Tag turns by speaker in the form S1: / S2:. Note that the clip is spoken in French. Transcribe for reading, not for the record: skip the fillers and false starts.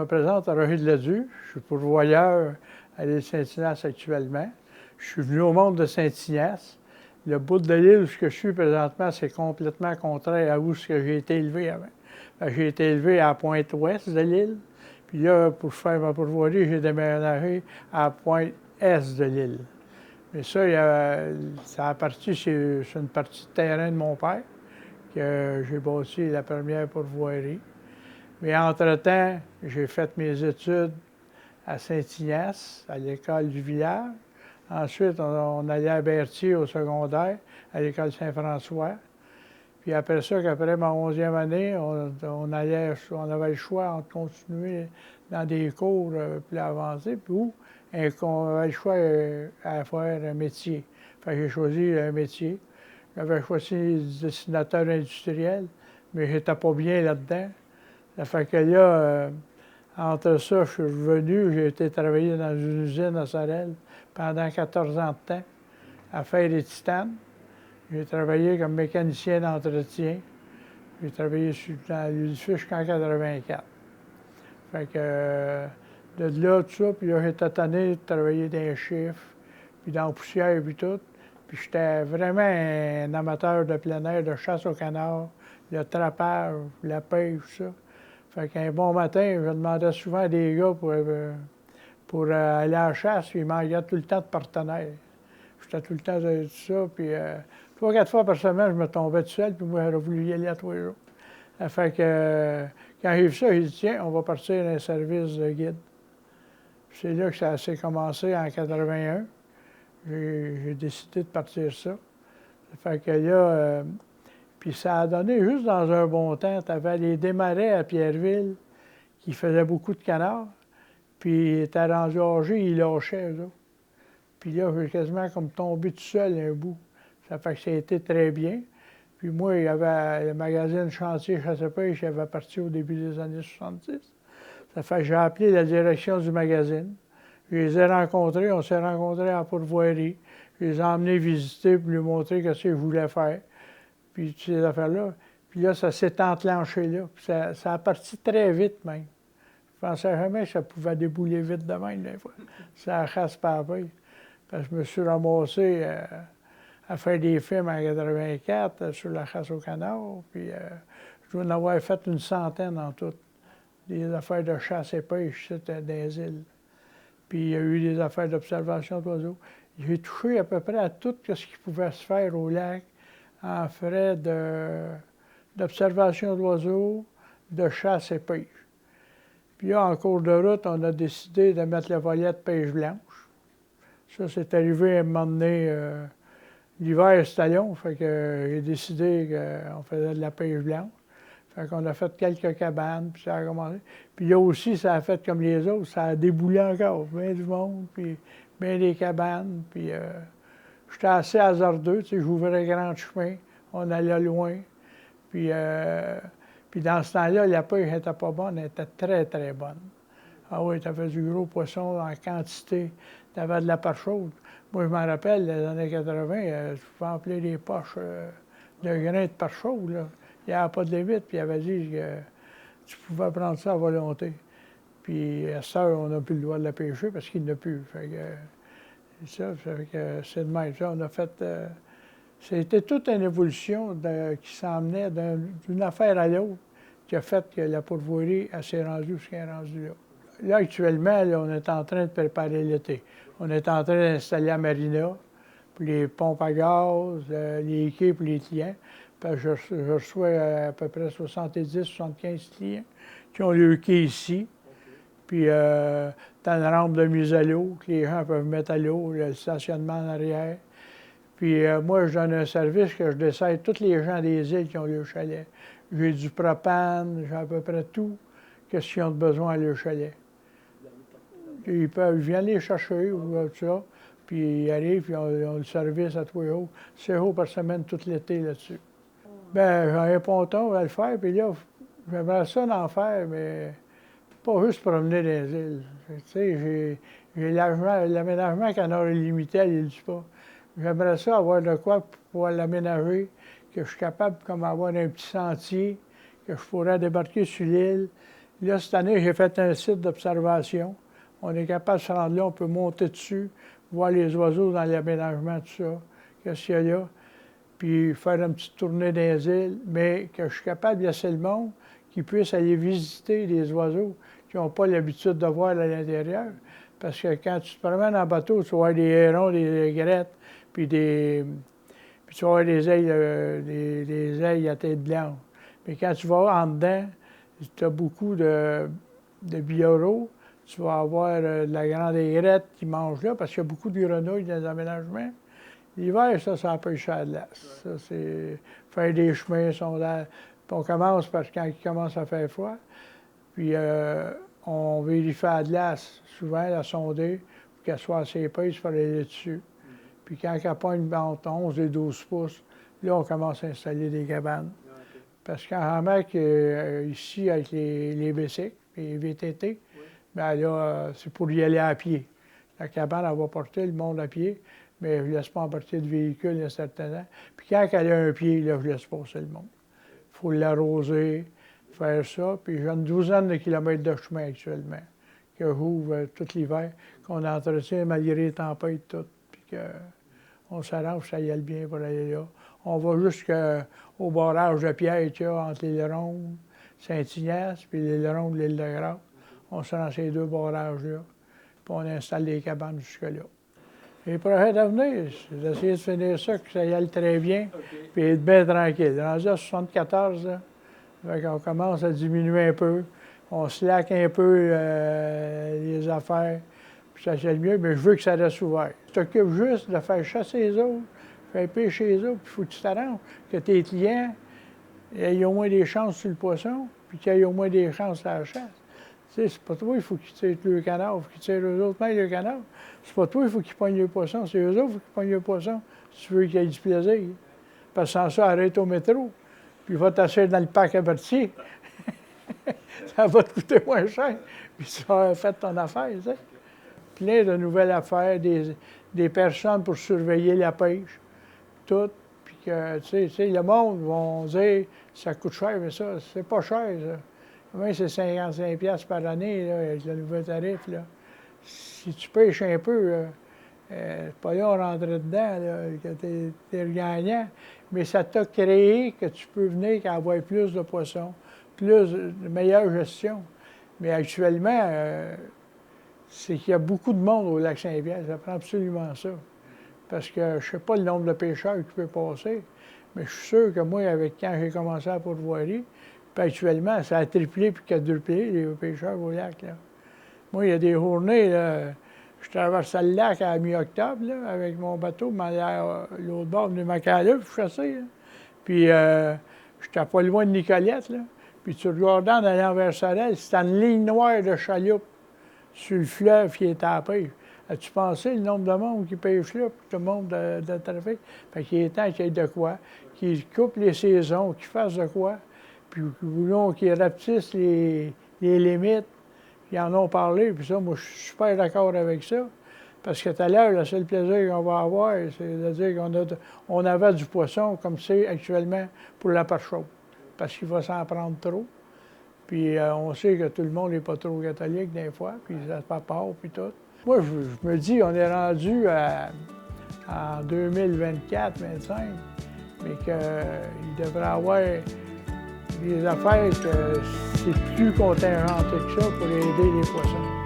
S1: me présente à Rocher-de-Leduc. Je suis pourvoyeur à l'île Saint-Ignace actuellement. Je suis venu au monde de Saint-Ignace. Le bout de l'île où je suis présentement, c'est complètement contraire à où j'ai été élevé avant. J'ai été élevé à la pointe ouest de l'île. Puis là, pour faire ma pourvoirie, j'ai déménagé à la pointe est de l'île. Mais ça a parti sur une partie de terrain de mon père que j'ai bâti la première pourvoirie. Mais entre-temps, j'ai fait mes études à Saint-Ignace, à l'école du village. Ensuite, on allait à Berthier au secondaire, à l'école Saint-François. Puis après ça, qu'après ma 11e année, on avait le choix entre continuer dans des cours plus avancés, ou on avait le choix à faire un métier. Fait que j'ai choisi un métier. J'avais choisi dessinateur industriel, mais j'étais pas bien là-dedans. Ça fait que là, entre ça, je suis revenu, j'ai été travailler dans une usine à Sorel pendant 14 ans de temps, à faire des titanes. J'ai travaillé comme mécanicien d'entretien. J'ai travaillé dans l'édifice jusqu'en 84. Fait que de là, tout ça, puis là, j'étais tanné de travailler dans les chiffres, puis dans la poussière, puis tout. Puis j'étais vraiment un amateur de plein air, de chasse au canard, le trapage, la pêche, tout ça. Fait qu'un bon matin, je demandais souvent à des gars pour aller à la chasse, puis ils manquaient tout le temps de partenaires. J'étais tout le temps de ça, puis 3-4 fois par semaine, je me tombais tout seul, puis moi, j'aurais voulu y aller à tous les jours. Ça fait que quand j'ai vu ça, j'ai dit, tiens, on va partir d'un service de guide. C'est là que ça s'est commencé en 81. J'ai décidé de partir ça. Ça fait que là, puis ça a donné juste dans un bon temps. Tu avais les démarrais à Pierreville qui faisaient beaucoup de canards, puis ils étaient rendus âgés, ils lâchaient, eux autres. Puis là, j'ai quasiment comme tombé tout seul un bout. Ça fait que ça a été très bien. Puis moi, il y avait le magazine Chantier Chasse-Pêche qui avait parti au début des années 70. Ça fait que j'ai appelé la direction du magazine. Je les ai rencontrés, on s'est rencontrés à la pourvoirie. Je les ai emmenés visiter pour lui montrer ce que je voulais faire. Puis toutes ces affaires-là. Puis là, ça s'est enclenché là. Puis ça a parti très vite même. Je pensais jamais que ça pouvait débouler vite de même, des fois. Ça chasse par paille. Parce que je me suis ramassé à faire des films en 84 sur la chasse au canard. Puis je dois en avoir fait une centaine en tout. Des affaires de chasse et pêche, c'était des îles. Puis il y a eu des affaires d'observation d'oiseaux. J'ai touché à peu près à tout ce qui pouvait se faire au lac en frais d'observation d'oiseaux, de chasse et pêche. Puis là, en cours de route, on a décidé de mettre le volet de pêche blanche. Ça, c'est arrivé à un moment donné, l'hiver, c'était long, fait que j'ai décidé qu'on faisait de la pêche blanche. Fait qu'on a fait quelques cabanes, puis ça a commencé. Puis là aussi, ça a fait comme les autres, ça a déboulé encore, bien du monde, puis bien des cabanes, puis j'étais assez hasardeux, tu sais, j'ouvrais grand chemin, on allait loin, puis dans ce temps-là, la pêche n'était pas bonne, elle était très, très bonne. Ah oui, tu avais du gros poisson en quantité, tu avais de la perche chaude. Moi, je me rappelle, les années 80, je pouvais emplir des poches de grains de perche chaude, là. Il n'y avait pas de limite, puis il avait dit que tu pouvais prendre ça à volonté. Puis à cette heure, on n'a plus le droit de la pêcher parce qu'il n'a plus. Fait que c'est de même. Ça, on a fait. C'était toute une évolution qui s'emmenait d'une affaire à l'autre qui a fait que la pourvoirie s'est rendue ce qu'elle est rendue là. Là, actuellement, là, on est en train de préparer l'été. On est en train d'installer la marina, puis les pompes à gaz, les quais pour les clients. Parce que je reçois à peu près 70-75 clients qui ont le quai ici. Puis, dans une rampe de mise à l'eau, que les gens peuvent mettre à l'eau, le stationnement en arrière. Puis, moi, je donne un service que je dessert tous les gens des îles qui ont le chalet. J'ai du propane, j'ai à peu près tout, qu'est-ce qu'ils ont de besoin à leur chalet. Ils viennent les chercher ou tout ça, puis ils arrivent, puis ils ont le service à tous les jours. 6 jours par semaine, tout l'été là-dessus. Bien, j'ai un ponton à le faire, puis là, j'aimerais ça d'en faire, mais pas juste promener dans les îles. Tu sais, j'ai l'aménagement Canard illimité à l'île du Pas. J'aimerais ça avoir de quoi pour pouvoir l'aménager, que je suis capable comme avoir un petit sentier, que je pourrais débarquer sur l'île, Là, cette année, j'ai fait un site d'observation. On est capable de se rendre là, on peut monter dessus, voir les oiseaux dans l'aménagement, tout ça, qu'est-ce qu'il y a là, puis faire une petite tournée dans les îles, mais que je suis capable de laisser le monde qui puisse aller visiter les oiseaux qui n'ont pas l'habitude de voir à l'intérieur. Parce que quand tu te promènes en bateau, tu vas voir des hérons, des aigrettes, puis tu vas voir des aigles à tête blanche. Mais quand tu vas en dedans, tu as beaucoup de bioraux. Tu vas avoir de la grande aigrette qui mange là, parce qu'il y a beaucoup de grenouilles dans les aménagements. L'hiver, ça peut être cher de glace. Ça, c'est faire des chemins, sondage. Puis on commence parce que quand il commence à faire froid, puis on vérifie la glace, souvent la sonder, pour qu'elle soit assez épaisse pour aller dessus. Puis quand elle pogne entre 11 et 12 pouces, là, on commence à installer des cabanes. Parce qu'en remarque, ici, avec les bicycles, les VTT, bien là, c'est pour y aller à pied. La cabane, elle va porter le monde à pied, mais je ne laisse pas emporter de véhicule un certain temps. Puis quand elle a un pied, là, je laisse passer le monde. Il faut l'arroser, faire ça. Puis j'ai une douzaine de kilomètres de chemin actuellement, que j'ouvre tout l'hiver, qu'on entretient malgré les tempêtes toutes, puis qu'on s'arrange, ça y aille bien pour aller là. On va jusqu'au barrage de pierre qu'il y a entre l'Aileron, Saint-Ignace, puis l'Aileron de l'île de Grâce. On se rend ces deux barrages-là, puis on installe des cabanes jusque-là. Les projets d'avenir, c'est d'essayer de finir ça, que ça y aille très bien, puis être bien tranquille. Rendu à 74, là, on commence à diminuer un peu. On slack un peu les affaires, puis ça c'est le mieux, mais je veux que ça reste ouvert. Tu t'occupes juste de faire chasser les autres, faire pêcher les autres, puis il faut que tu t'arranges, que tes clients aient au moins des chances sur le poisson, puis qu'ils aient au moins des chances à la chasse. Tu sais, c'est pas toi, il faut qu'ils tirent le canard, il faut qu'ils tirent eux autres même le canard. C'est pas toi, il faut qu'ils pognent le poisson, c'est eux autres, il faut qu'ils pognent le poisson, si tu veux qu'il y ait du plaisir. Parce que sans ça, arrête au métro, puis va t'asseoir dans le parc averti. Ça va te coûter moins cher, puis tu vas faire ton affaire, tu sais. Plein de nouvelles affaires, des personnes pour surveiller la pêche, tout. Puis que, tu sais, le monde va dire, ça coûte cher, mais ça, c'est pas cher, ça. Moi, c'est 55$ par année, là, avec le nouveau tarif, là. Si tu pêches un peu, c'est pas là on rentrer dedans, là, que t'es gagnant, mais ça t'a créé que tu peux venir avoir plus de poissons, plus de meilleure gestion. Mais actuellement, c'est qu'il y a beaucoup de monde au lac Saint-Pierre, ça prend absolument ça. Parce que je ne sais pas le nombre de pêcheurs qui peut passer, mais je suis sûr que moi, quand j'ai commencé à pourvoirie, puis actuellement, ça a triplé puis quadruplé les pêcheurs au lac, là. Moi, il y a des journées, là, je traverse le lac à mi-octobre, là, avec mon bateau, mais l'autre bord de Macala, puis chasser, là. Puis, j'étais pas loin de Nicolette, là. Puis tu regardes en allant vers Sorel, c'était une ligne noire de chaloupes sur le fleuve qui était à la pêche. As-tu pensé le nombre de monde qui pêche là, puis tout le monde de trafic? Fait qu'il est temps qu'il y ait de quoi, qu'ils coupent les saisons, qu'ils fassent de quoi, puis qu'ils rapetissent les limites. Ils en ont parlé, puis ça, moi, je suis super d'accord avec ça. Parce que tout à l'heure, le seul plaisir qu'on va avoir, c'est de dire qu'on avait du poisson comme c'est actuellement pour la perche chaude. Parce qu'il va s'en prendre trop. Puis on sait que tout le monde n'est pas trop catholique des fois, puis ça se part, puis tout. Moi, je me dis, on est rendu en 2024-2025, mais qu'il devrait y avoir des affaires que c'est plus contingenté que ça pour aider les poissons.